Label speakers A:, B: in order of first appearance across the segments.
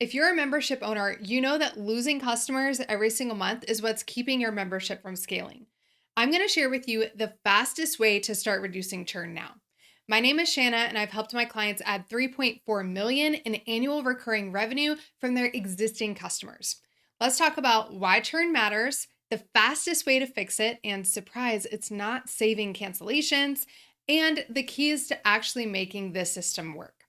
A: If you're a membership owner, you know that losing customers every single month is what's keeping your membership from scaling. I'm going to share with you the fastest way to start reducing churn now. My name is Shana, and I've helped my clients add 3.4 million in annual recurring revenue from their existing customers. Let's talk about why churn matters, the fastest way to fix it, and surprise, it's not saving cancellations, and the keys to actually making this system work.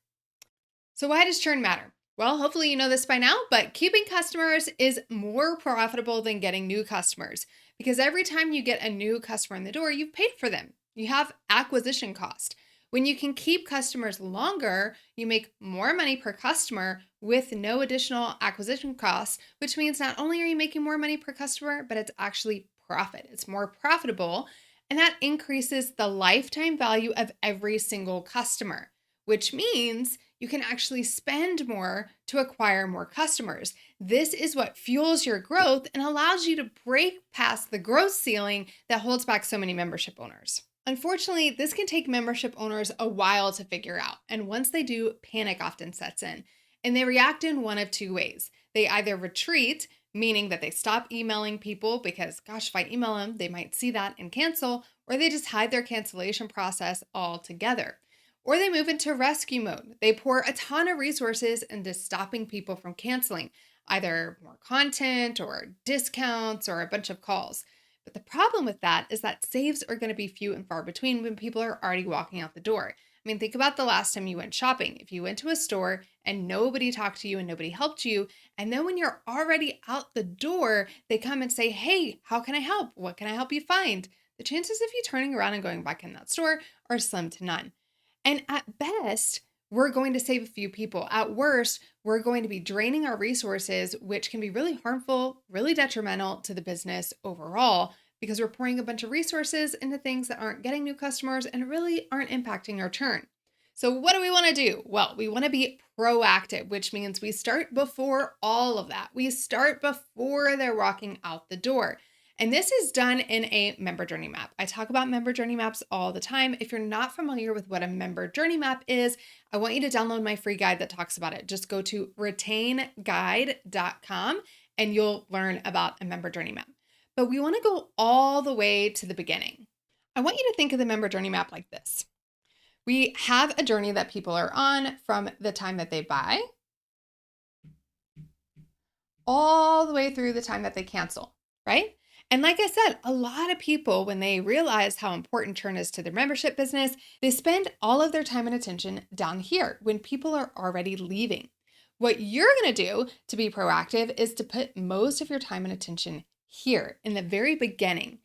A: So, why does churn matter? Well, hopefully you know this by now, but keeping customers is more profitable than getting new customers because every time you get a new customer in the door, you've paid for them. You have acquisition cost. When you can keep customers longer, you make more money per customer with no additional acquisition costs, which means not only are you making more money per customer, but it's actually profit. It's more profitable, and that increases the lifetime value of every single customer, which means you can actually spend more to acquire more customers. This is what fuels your growth and allows you to break past the growth ceiling that holds back so many membership owners. Unfortunately, this can take membership owners a while to figure out. And once they do, panic often sets in. And they react in one of two ways. They either retreat, meaning that they stop emailing people because, gosh, if I email them, they might see that and cancel, or they just hide their cancellation process altogether. Or they move into rescue mode. They pour a ton of resources into stopping people from canceling, either more content or discounts or a bunch of calls. But the problem with that is that saves are going to be few and far between when people are already walking out the door. I mean, think about the last time you went shopping. If you went to a store and nobody talked to you and nobody helped you, and then when you're already out the door, they come and say, "Hey, how can I help? What can I help you find?" The chances of you turning around and going back in that store are slim to none. And at best, we're going to save a few people. At worst, we're going to be draining our resources, which can be really harmful, really detrimental to the business overall, because we're pouring a bunch of resources into things that aren't getting new customers and really aren't impacting our churn. So, what do we want to do? Well, we want to be proactive, which means we start before all of that. We start before they're walking out the door. And this is done in a member journey map. I talk about member journey maps all the time. If you're not familiar with what a member journey map is, I want you to download my free guide that talks about it. Just go to retainguide.com and you'll learn about a member journey map. But we want to go all the way to the beginning. I want you to think of the member journey map like this. We have a journey that people are on from the time that they buy all the way through the time that they cancel, right? And like I said, a lot of people, when they realize how important churn is to their membership business, they spend all of their time and attention down here when people are already leaving. What you're going to do to be proactive is to put most of your time and attention here in the very beginning.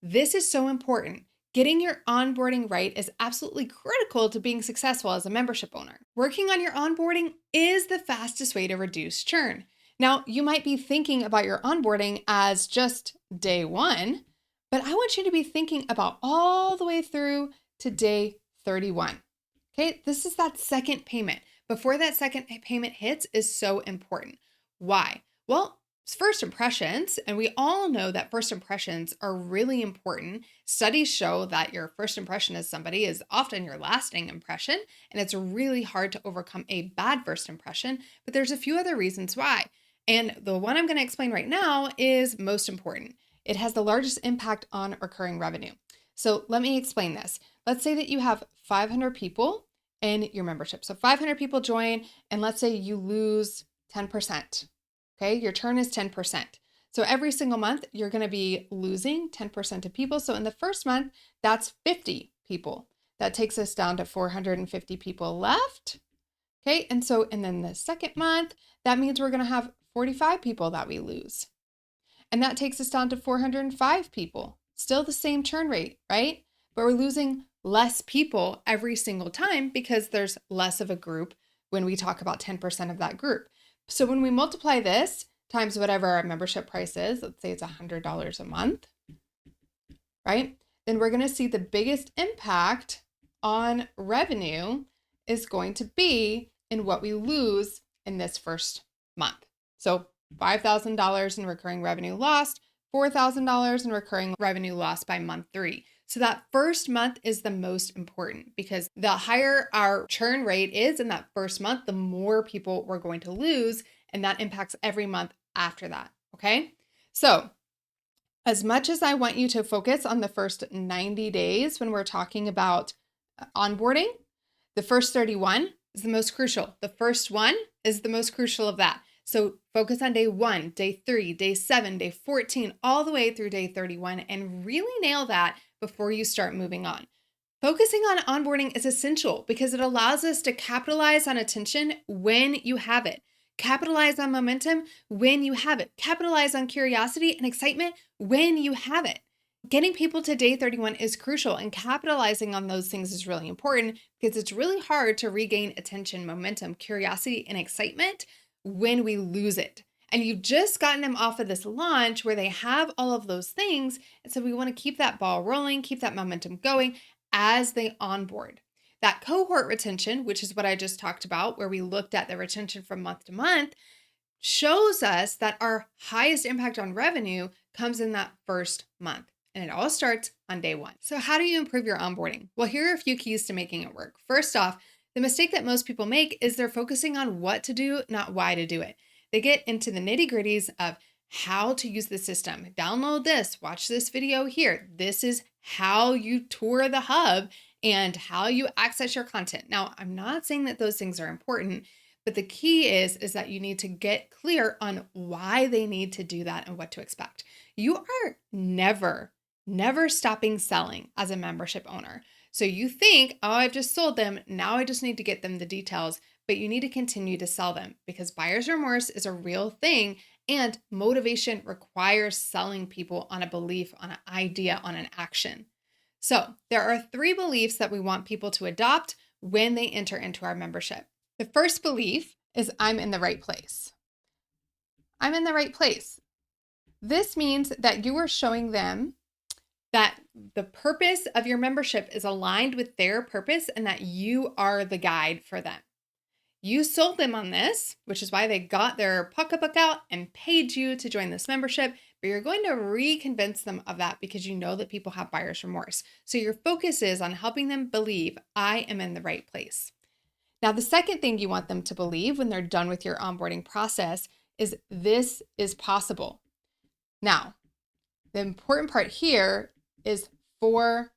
A: This is so important. Getting your onboarding right is absolutely critical to being successful as a membership owner. Working on your onboarding is the fastest way to reduce churn. Now, you might be thinking about your onboarding as just day one, but I want you to be thinking about all the way through to day 31. Okay, this is that second payment. Before that second payment hits is so important. Why? Well, it's first impressions, and we all know that first impressions are really important. Studies show that your first impression as somebody is often your lasting impression, and it's really hard to overcome a bad first impression, but there's a few other reasons why. And the one I'm going to explain right now is most important. It has the largest impact on recurring revenue. So let me explain this. Let's say that you have 500 people in your membership. So 500 people join, and let's say you lose 10%. Okay, your churn is 10%. So every single month, you're going to be losing 10% of people. So in the first month, that's 50 people. That takes us down to 450 people left. Okay, and then the second month, that means we're going to have 45 people that we lose. And that takes us down to 405 people. Still the same churn rate, right? But we're losing less people every single time because there's less of a group when we talk about 10% of that group. So when we multiply this times whatever our membership price is, let's say it's $100 a month, right? Then we're going to see the biggest impact on revenue is going to be in what we lose in this first month. So $5,000 in recurring revenue lost, $4,000 in recurring revenue lost by month 3. So that first month is the most important because the higher our churn rate is in that first month, the more people we're going to lose and that impacts every month after that. Okay. So, as much as I want you to focus on the first 90 days when we're talking about onboarding, the first 31 is the most crucial. The first one is the most crucial of that. So focus on day 1, day 3, day 7, day 14, all the way through day 31, and really nail that before you start moving on. Focusing on onboarding is essential because it allows us to capitalize on attention when you have it. Capitalize on momentum when you have it. Capitalize on curiosity and excitement when you have it. Getting people to day 31 is crucial, and capitalizing on those things is really important because it's really hard to regain attention, momentum, curiosity, and excitement when we lose it. And you've just gotten them off of this launch where they have all of those things. And so we want to keep that ball rolling, keep that momentum going as they onboard. That cohort retention, which is what I just talked about, where we looked at the retention from month to month, shows us that our highest impact on revenue comes in that first month. And it all starts on day 1. So how do you improve your onboarding? Well, here are a few keys to making it work. First off, the mistake that most people make is they're focusing on what to do, not why to do it. They get into the nitty-gritties of how to use the system. Download this, watch this video here. This is how you tour the hub and how you access your content. Now, I'm not saying that those things are important, but the key is that you need to get clear on why they need to do that and what to expect. You are never stopping selling as a membership owner. So you think, oh, I've just sold them. Now I just need to get them the details, but you need to continue to sell them because buyer's remorse is a real thing. And motivation requires selling people on a belief, on an idea, on an action. So there are 3 beliefs that we want people to adopt when they enter into our membership. The first belief is I'm in the right place. I'm in the right place. This means that you are showing them that the purpose of your membership is aligned with their purpose and that you are the guide for them. You sold them on this, which is why they got their pocketbook out and paid you to join this membership, but you're going to reconvince them of that because you know that people have buyer's remorse. So your focus is on helping them believe I am in the right place. Now, the second thing you want them to believe when they're done with your onboarding process is this is possible. Now, the important part here is for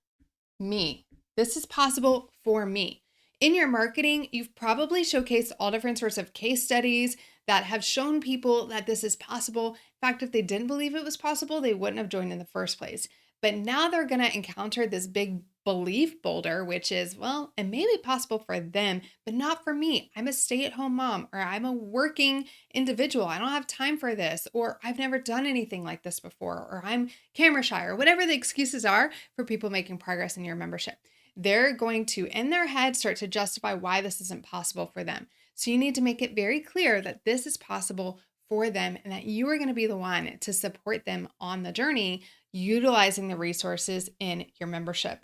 A: me. This is possible for me. In your marketing, you've probably showcased all different sorts of case studies that have shown people that this is possible. In fact, if they didn't believe it was possible, they wouldn't have joined in the first place. But now they're going to encounter this big belief boulder, which is, well, it may be possible for them, but not for me. I'm a stay-at-home mom, or I'm a working individual. I don't have time for this, or I've never done anything like this before, or I'm camera shy, or whatever the excuses are for people making progress in your membership. They're going to, in their head, start to justify why this isn't possible for them. So you need to make it very clear that this is possible for them and that you are going to be the one to support them on the journey, utilizing the resources in your membership.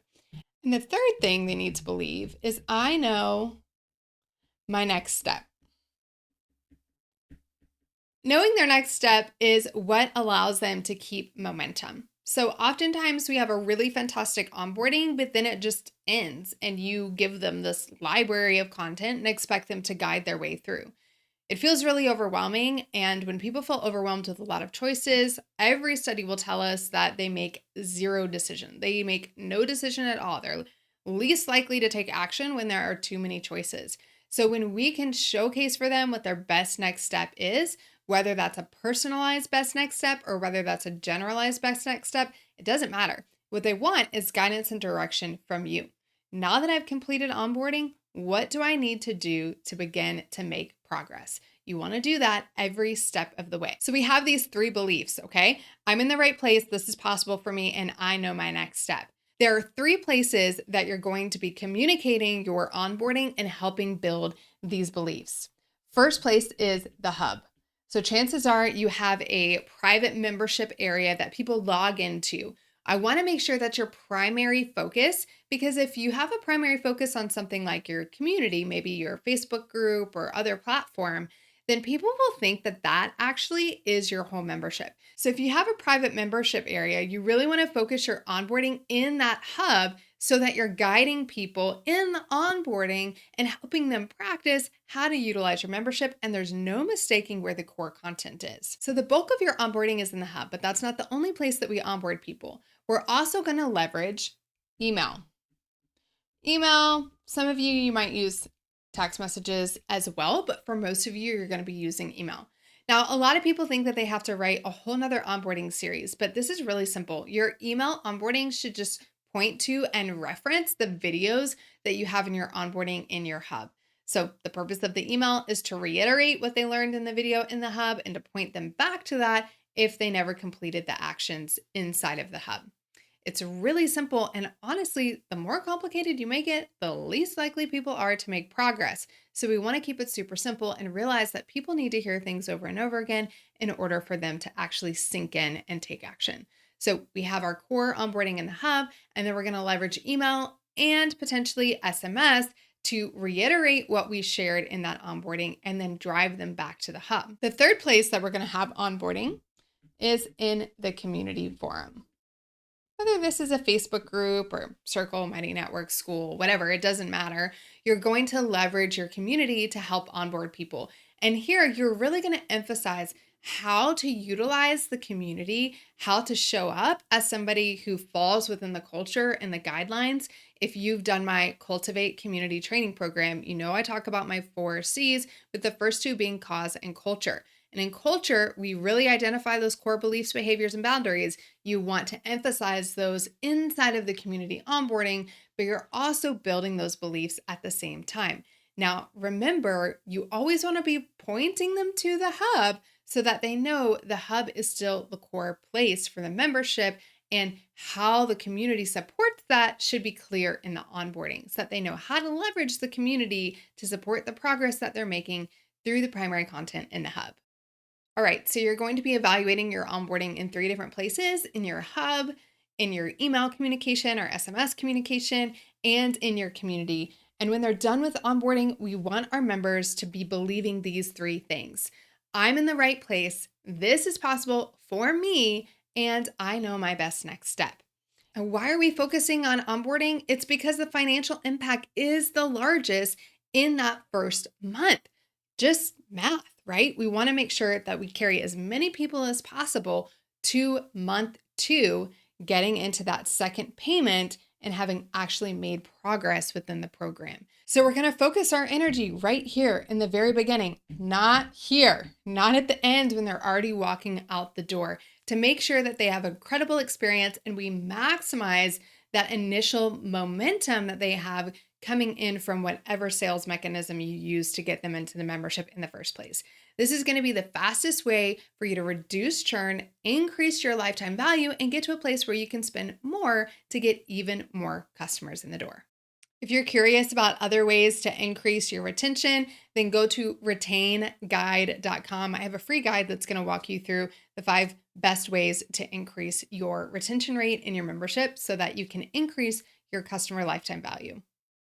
A: And the third thing they need to believe is I know my next step. Knowing their next step is what allows them to keep momentum. So oftentimes we have a really fantastic onboarding, but then it just ends and you give them this library of content and expect them to guide their way through. It feels really overwhelming. And when people feel overwhelmed with a lot of choices, every study will tell us that they make 0 decision. They make no decision at all. They're least likely to take action when there are too many choices. So when we can showcase for them what their best next step is, whether that's a personalized best next step or whether that's a generalized best next step, it doesn't matter. What they want is guidance and direction from you. Now that I've completed onboarding, what do I need to do to begin to make progress? You want to do that every step of the way. So we have these 3 beliefs, okay? I'm in the right place, this is possible for me, and I know my next step. There are 3 places that you're going to be communicating your onboarding and helping build these beliefs. First place is the hub. So chances are you have a private membership area that people log into. I want to make sure that's your primary focus, because if you have a primary focus on something like your community, maybe your Facebook group or other platform, then people will think that that actually is your whole membership. So if you have a private membership area, you really want to focus your onboarding in that hub so that you're guiding people in the onboarding and helping them practice how to utilize your membership. And there's no mistaking where the core content is. So the bulk of your onboarding is in the hub, but that's not the only place that we onboard people. We're also going to leverage email. Email, some of you might use text messages as well, but for most of you, you're going to be using email. Now, a lot of people think that they have to write a whole nother onboarding series, but this is really simple. Your email onboarding should just point to and reference the videos that you have in your onboarding in your hub. So the purpose of the email is to reiterate what they learned in the video in the hub and to point them back to that if they never completed the actions inside of the hub. It's really simple, and honestly, the more complicated you make it, the least likely people are to make progress. So we want to keep it super simple and realize that people need to hear things over and over again in order for them to actually sink in and take action. So we have our core onboarding in the hub, and then we're going to leverage email and potentially SMS to reiterate what we shared in that onboarding and then drive them back to the hub. The third place that we're going to have onboarding is in the community forum. Whether this is a Facebook group or circle, mighty network, school, whatever, it doesn't matter. You're going to leverage your community to help onboard people. And here you're really going to emphasize how to utilize the community, how to show up as somebody who falls within the culture and the guidelines. If you've done my Cultivate Community Training Program, you know I talk about my 4 C's, with the first 2 being cause and culture. And in culture, we really identify those core beliefs, behaviors, and boundaries. You want to emphasize those inside of the community onboarding, but you're also building those beliefs at the same time. Now, remember, you always want to be pointing them to the hub so that they know the hub is still the core place for the membership, and how the community supports that should be clear in the onboarding so that they know how to leverage the community to support the progress that they're making through the primary content in the hub. All right, so you're going to be evaluating your onboarding in 3 different places: in your hub, in your email communication or SMS communication, and in your community. And when they're done with onboarding, we want our members to be believing these 3 things. I'm in the right place, this is possible for me, and I know my best next step. And why are we focusing on onboarding? It's because the financial impact is the largest in that first month. Just math, right? We want to make sure that we carry as many people as possible to month 2, getting into that second payment and having actually made progress within the program. So we're going to focus our energy right here in the very beginning, not here, not at the end when they're already walking out the door, to make sure that they have a credible experience and we maximize that initial momentum that they have coming in from whatever sales mechanism you use to get them into the membership in the first place. This is going to be the fastest way for you to reduce churn, increase your lifetime value, and get to a place where you can spend more to get even more customers in the door. If you're curious about other ways to increase your retention, then go to retainguide.com. I have a free guide that's going to walk you through the 5 best ways to increase your retention rate in your membership so that you can increase your customer lifetime value.